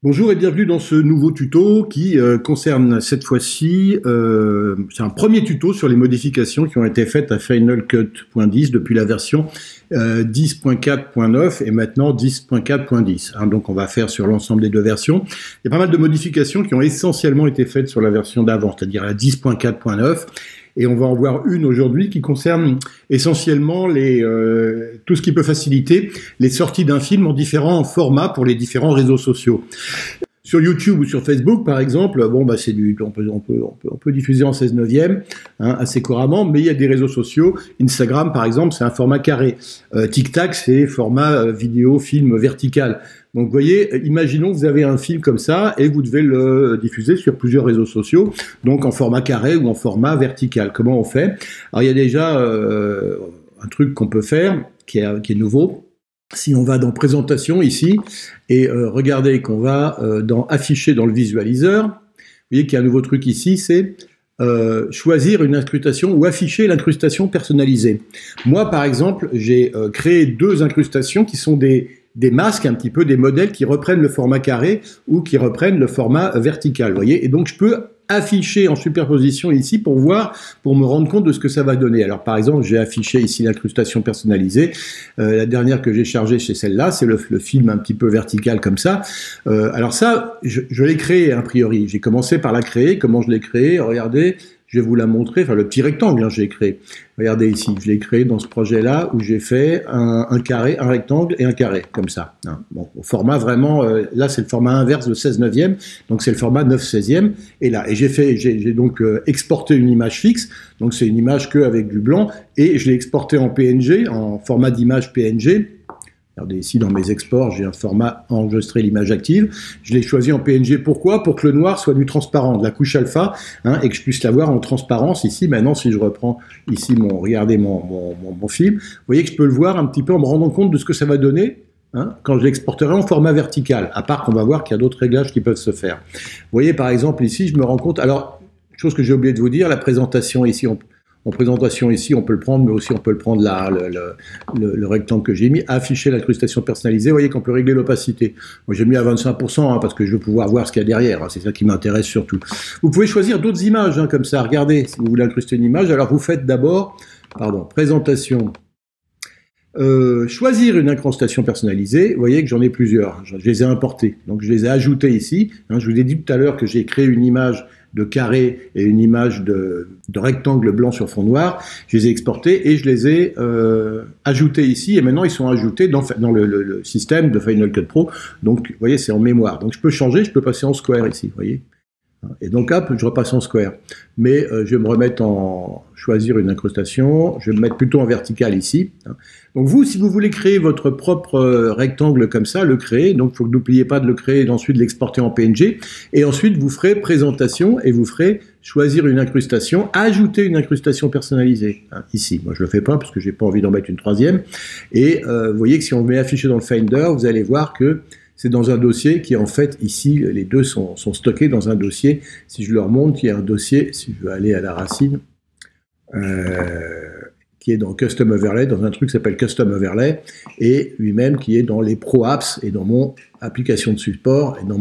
Bonjour et bienvenue dans ce nouveau tuto qui concerne cette fois-ci, c'est un premier tuto sur les modifications qui ont été faites à Final Cut.10 depuis la version 10.4.9 et maintenant 10.4.10. Hein, donc on va faire sur l'ensemble des deux versions. Il y a pas mal de modifications qui ont essentiellement été faites sur la version d'avant, c'est-à-dire la 10.4.9. Et on va en voir une aujourd'hui qui concerne essentiellement tout ce qui peut faciliter les sorties d'un film en différents formats pour les différents réseaux sociaux. Sur YouTube ou sur Facebook, par exemple, bon, bah, on peut diffuser en 16/9, hein, assez couramment, mais il y a des réseaux sociaux. Instagram, par exemple, c'est un format carré. TikTok, c'est format vidéo, film vertical. Donc, vous voyez, imaginons que vous avez un film comme ça et vous devez le diffuser sur plusieurs réseaux sociaux, donc en format carré ou en format vertical. Comment on fait? Alors, il y a déjà un truc qu'on peut faire qui est nouveau. Si on va dans présentation ici et regardez qu'on va dans afficher dans le visualiseur, vous voyez qu'il y a un nouveau truc ici, c'est choisir une incrustation ou afficher l'incrustation personnalisée. Moi, par exemple, j'ai créé deux incrustations qui sont des masques, un petit peu des modèles qui reprennent le format carré ou qui reprennent le format vertical, vous voyez. Et donc, je peux afficher en superposition ici pour me rendre compte de ce que ça va donner. Alors, par exemple, j'ai affiché ici l'incrustation personnalisée. La dernière que j'ai chargée, c'est celle-là, c'est le film un petit peu vertical comme ça. Alors ça, je l'ai créé a priori. J'ai commencé par la créer. Comment je l'ai créé? Regardez. Je vais vous la montrer, enfin le petit rectangle, hein, je l'ai créé. Regardez ici, je l'ai créé dans ce projet-là où j'ai fait un carré, un rectangle et un carré, comme ça. Hein. Bon, au format vraiment, là c'est le format inverse de 16/9, donc c'est le format 9/16. Et là, et j'ai donc exporté une image fixe, donc c'est une image qu'avec du blanc, et je l'ai exporté en PNG, en format d'image PNG. Regardez ici dans mes exports, j'ai un format enregistré l'image active. Je l'ai choisi en PNG. Pourquoi? Pour que le noir soit du transparent, de la couche alpha, hein, et que je puisse l'avoir en transparence ici. Maintenant, si je reprends ici regardez mon film, vous voyez que je peux le voir un petit peu en me rendant compte de ce que ça va donner, hein, quand je l'exporterai en format vertical. À part qu'on va voir qu'il y a d'autres réglages qui peuvent se faire. Vous voyez par exemple ici, je me rends compte. Alors, chose que j'ai oublié de vous dire, la présentation ici. En présentation ici, on peut le prendre, mais aussi on peut le prendre là, le rectangle que j'ai mis, afficher l'incrustation personnalisée. Vous voyez qu'on peut régler l'opacité. Moi, j'ai mis à 25%, hein, parce que je veux pouvoir voir ce qu'il y a derrière. Hein, c'est ça qui m'intéresse surtout. Vous pouvez choisir d'autres images, hein, comme ça. Regardez, si vous voulez incruster une image, alors vous faites d'abord, présentation. Choisir une incrustation personnalisée, vous voyez que j'en ai plusieurs. Je les ai importés, donc je les ai ajoutés ici. Hein, je vous ai dit tout à l'heure que j'ai créé une image de carré et une image de rectangle blanc sur fond noir. Je les ai exportés et je les ai ajoutés ici. Et maintenant, ils sont ajoutés dans le système de Final Cut Pro. Donc, vous voyez, c'est en mémoire. Donc, je peux changer, je peux passer en square ici, vous voyez. Et donc, hop, je repasse en square. Mais je vais me remettre choisir une incrustation. Je vais me mettre plutôt en vertical ici. Donc vous, si vous voulez créer votre propre rectangle comme ça, le créer. Donc, il faut que n'oubliez pas de le créer et ensuite de l'exporter en PNG. Et ensuite, vous ferez présentation et vous ferez choisir une incrustation, ajouter une incrustation personnalisée. Hein, ici, moi je le fais pas parce que j'ai pas envie d'en mettre une troisième. Et vous voyez que si on met affiché dans le Finder, vous allez voir que c'est dans un dossier qui est en fait, ici, les deux sont stockés dans un dossier. Si je leur montre, il y a un dossier, si je veux aller à la racine, qui est dans Custom Overlay, dans un truc qui s'appelle Custom Overlay, et lui-même qui est dans les Pro Apps et dans mon application de support et dans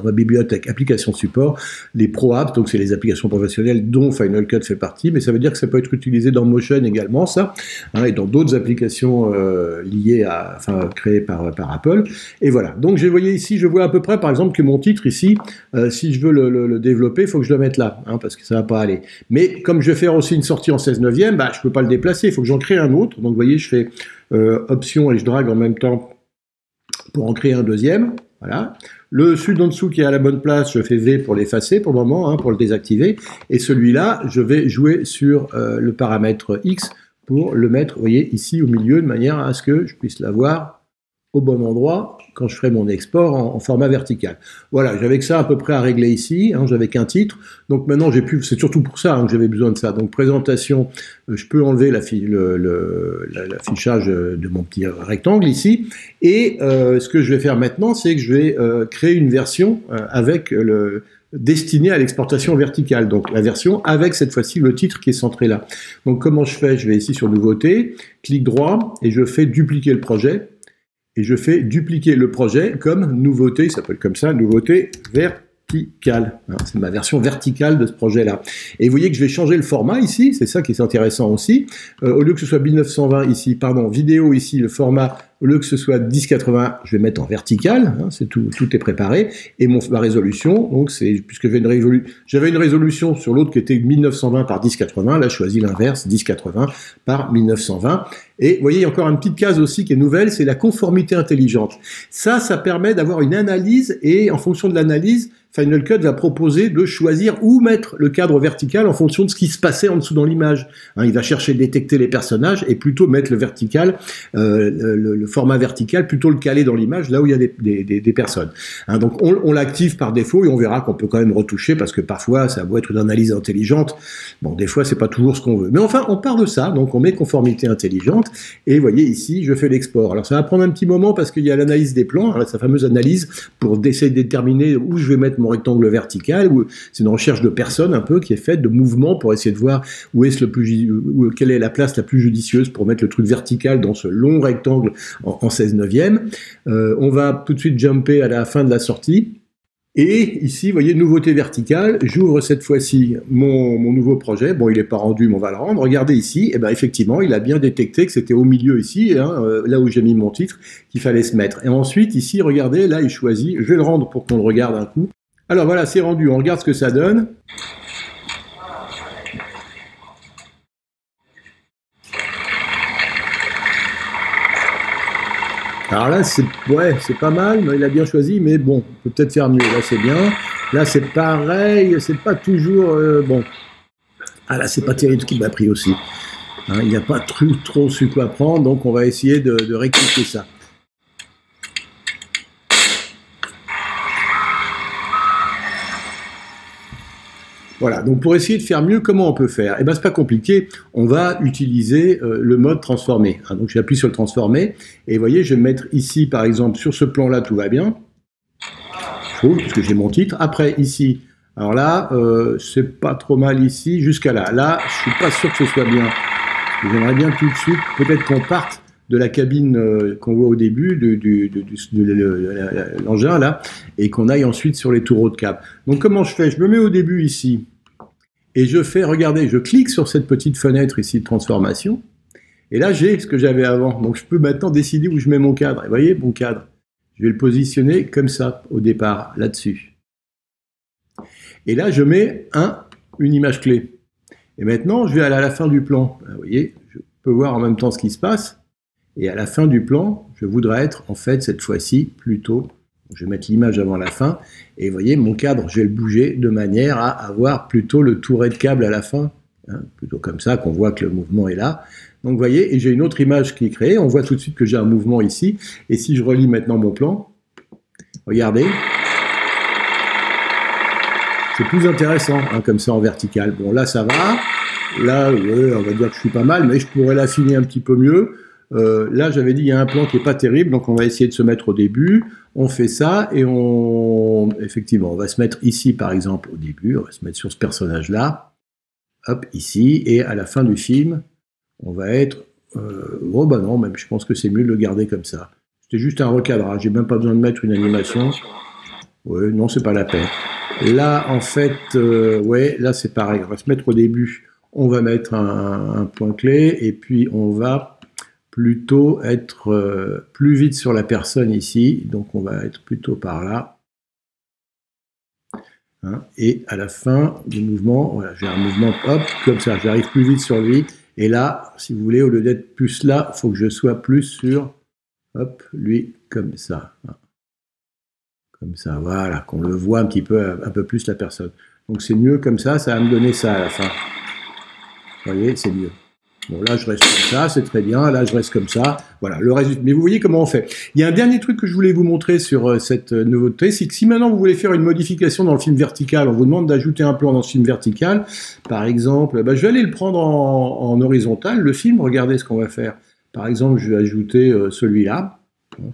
ma bibliothèque application de support, les Pro Apps, donc c'est les applications professionnelles dont Final Cut fait partie, mais ça veut dire que ça peut être utilisé dans Motion également, ça, hein, et dans d'autres applications liées créées par Apple. Et voilà. Donc, vous voyez ici, je vois à peu près, par exemple, que mon titre ici, si je veux le développer, il faut que je le mette là, hein, parce que ça va pas aller. Mais comme je vais faire aussi une sortie en 16/9, bah, je peux pas le déplacer, il faut que j'en crée un autre. Donc, vous voyez, je fais Option et je drague en même temps pour en créer un deuxième, voilà. Celui d'en dessous qui est à la bonne place, je fais V pour l'effacer pour le moment, hein, pour le désactiver. Et celui-là, je vais jouer sur le paramètre X pour le mettre, vous voyez, ici au milieu, de manière à ce que je puisse l'avoir au bon endroit quand je ferai mon export en format vertical. Voilà, j'avais que ça à peu près à régler ici, hein, j'avais qu'un titre. Donc maintenant, c'est surtout pour ça hein, que j'avais besoin de ça. Donc présentation, je peux enlever l'affichage de mon petit rectangle ici. Et ce que je vais faire maintenant, c'est que je vais créer une version avec destinée à l'exportation verticale. Donc la version avec cette fois-ci le titre qui est centré là. Donc comment je fais? Je vais ici sur Nouveauté, clic droit et je fais dupliquer le projet. et je fais dupliquer le projet comme nouveauté, il s'appelle comme ça, nouveauté verticale. C'est ma version verticale de ce projet-là. Et vous voyez que je vais changer le format ici, c'est ça qui est intéressant aussi. Au lieu que ce soit 1920 ici, pardon, vidéo ici, le format, au lieu que ce soit 1080, je vais mettre en vertical, c'est tout est préparé. Et ma résolution, donc c'est, puisque j'avais une résolution sur l'autre qui était 1920 par 1080, là je choisis l'inverse, 1080 par 1920. Et vous voyez, il y a encore une petite case aussi qui est nouvelle, c'est la conformité intelligente. Ça permet d'avoir une analyse et en fonction de l'analyse, Final Cut va proposer de choisir où mettre le cadre vertical en fonction de ce qui se passait en dessous dans l'image. Il va chercher à détecter les personnages et plutôt mettre le vertical, le format vertical, plutôt le caler dans l'image, là où il y a des personnes. Donc on l'active par défaut et on verra qu'on peut quand même retoucher parce que parfois ça doit être une analyse intelligente. Bon, des fois c'est pas toujours ce qu'on veut. Mais enfin, on part de ça, donc on met conformité intelligente et vous voyez ici, je fais l'export. Alors ça va prendre un petit moment parce qu'il y a l'analyse des plans, sa fameuse analyse pour essayer de déterminer où je vais mettre mon rectangle vertical, c'est une recherche de personnes un peu qui est faite, de mouvements pour essayer de voir où est-ce quelle est la place la plus judicieuse pour mettre le truc vertical dans ce long rectangle en 16/9. On va tout de suite jumper à la fin de la sortie. Et ici, vous voyez, nouveauté verticale, j'ouvre cette fois-ci mon nouveau projet. Bon, il n'est pas rendu, mais on va le rendre. Regardez ici, et ben effectivement, il a bien détecté que c'était au milieu ici, là où j'ai mis mon titre, qu'il fallait se mettre. Et ensuite, ici, regardez, là, il choisit, je vais le rendre pour qu'on le regarde un coup. Alors voilà, c'est rendu, on regarde ce que ça donne. Alors là, c'est pas mal, il a bien choisi, mais bon, on peut peut-être faire mieux. Là, c'est bien. Là, c'est pareil, c'est pas toujours bon. Ah là, c'est pas terrible ce qu'il m'a pris aussi. Il n'y a pas trop su quoi prendre, donc on va essayer de rectifier ça. Voilà, donc pour essayer de faire mieux, comment on peut faire? Eh ben c'est pas compliqué, on va utiliser le mode transformer. Donc j'appuie sur le transformer, et vous voyez, je vais me mettre ici, par exemple, sur ce plan-là, tout va bien. Je trouve, puisque j'ai mon titre. Après, ici, alors là, c'est pas trop mal ici, jusqu'à là. Là, je suis pas sûr que ce soit bien. J'aimerais bien tout de suite, peut-être qu'on parte de la cabine qu'on voit au début, de l'engin là, et qu'on aille ensuite sur les tourreaux de câble. Donc comment je fais? Je me mets au début ici, et je fais, regardez, je clique sur cette petite fenêtre ici de transformation, et là j'ai ce que j'avais avant. Donc je peux maintenant décider où je mets mon cadre. Et vous voyez, mon cadre, je vais le positionner comme ça au départ, là-dessus. Et là je mets une image clé. Et maintenant je vais aller à la fin du plan. Vous voyez, je peux voir en même temps ce qui se passe. Et à la fin du plan, je voudrais être, en fait, cette fois-ci, plutôt, je vais mettre l'image avant la fin, et vous voyez, mon cadre, je vais le bouger de manière à avoir plutôt le touret de câble à la fin, plutôt comme ça, qu'on voit que le mouvement est là. Donc, vous voyez, et j'ai une autre image qui est créée, on voit tout de suite que j'ai un mouvement ici, et si je relis maintenant mon plan, regardez, c'est plus intéressant, comme ça, en vertical. Bon, là, ça va, là, ouais, on va dire que je suis pas mal, mais je pourrais l'affiner un petit peu mieux. Là, j'avais dit, il y a un plan qui est pas terrible, donc on va essayer de se mettre au début. On fait ça et effectivement, on va se mettre ici, par exemple, au début. On va se mettre sur ce personnage-là. Hop, ici. Et à la fin du film, on va être... oh, bah non, même je pense que c'est mieux de le garder comme ça. C'était juste un recadrage. J'ai même pas besoin de mettre une animation. Ouais, non, c'est pas la peine. Là, en fait, ouais, là, c'est pareil. On va se mettre au début. On va mettre un point clé et puis on va plutôt être plus vite sur la personne ici, donc on va être plutôt par là. Et à la fin du mouvement, voilà, j'ai un mouvement, hop, comme ça, j'arrive plus vite sur lui. Et là, si vous voulez, au lieu d'être plus là, il faut que je sois plus sur, hop, lui, comme ça. Comme ça, voilà, qu'on le voit un peu plus la personne. Donc c'est mieux comme ça va me donner ça à la fin. Vous voyez, c'est mieux. Bon, là, je reste comme ça, c'est très bien. Là, je reste comme ça. Voilà, le résultat. Mais vous voyez comment on fait. Il y a un dernier truc que je voulais vous montrer sur cette nouveauté, c'est que si maintenant vous voulez faire une modification dans le film vertical, on vous demande d'ajouter un plan dans ce film vertical, par exemple, je vais aller le prendre en horizontal, le film, regardez ce qu'on va faire. Par exemple, je vais ajouter celui-là,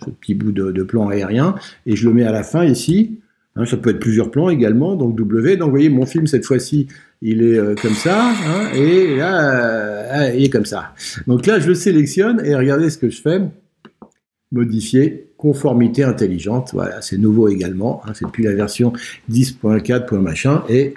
ce petit bout de plan aérien, et je le mets à la fin ici. Ça peut être plusieurs plans également, donc W. Donc vous voyez, mon film, cette fois-ci, il est comme ça, et là, il est comme ça. Donc là, je le sélectionne, et regardez ce que je fais. modifier conformité intelligente. Voilà, c'est nouveau également, hein, c'est depuis la version 10.4. machin, et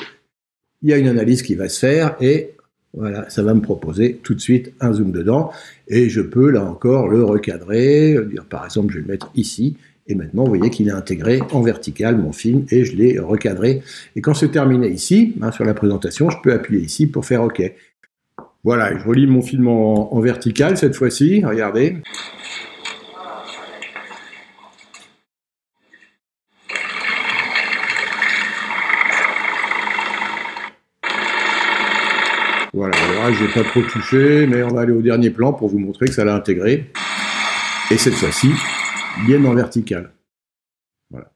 il y a une analyse qui va se faire, et voilà, ça va me proposer tout de suite un zoom dedans, et je peux là encore le recadrer, dire par exemple je vais le mettre ici, et maintenant vous voyez qu'il est intégré en vertical mon film, et je l'ai recadré, et quand c'est terminé ici, hein, sur la présentation, je peux appuyer ici pour faire OK. Voilà, je relis mon film en vertical cette fois-ci, regardez. Voilà, alors là, je n'ai pas trop touché, mais on va aller au dernier plan pour vous montrer que ça l'a intégré. Et cette fois-ci, bien en vertical. Voilà.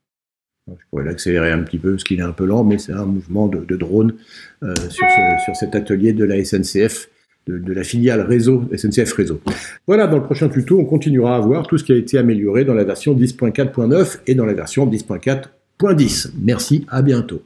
Je pourrais l'accélérer un petit peu parce qu'il est un peu lent, mais c'est un mouvement de drone sur cet atelier de la SNCF, de la filiale réseau, SNCF Réseau. Voilà, dans le prochain tuto, on continuera à voir tout ce qui a été amélioré dans la version 10.4.9 et dans la version 10.4.10. Merci, à bientôt.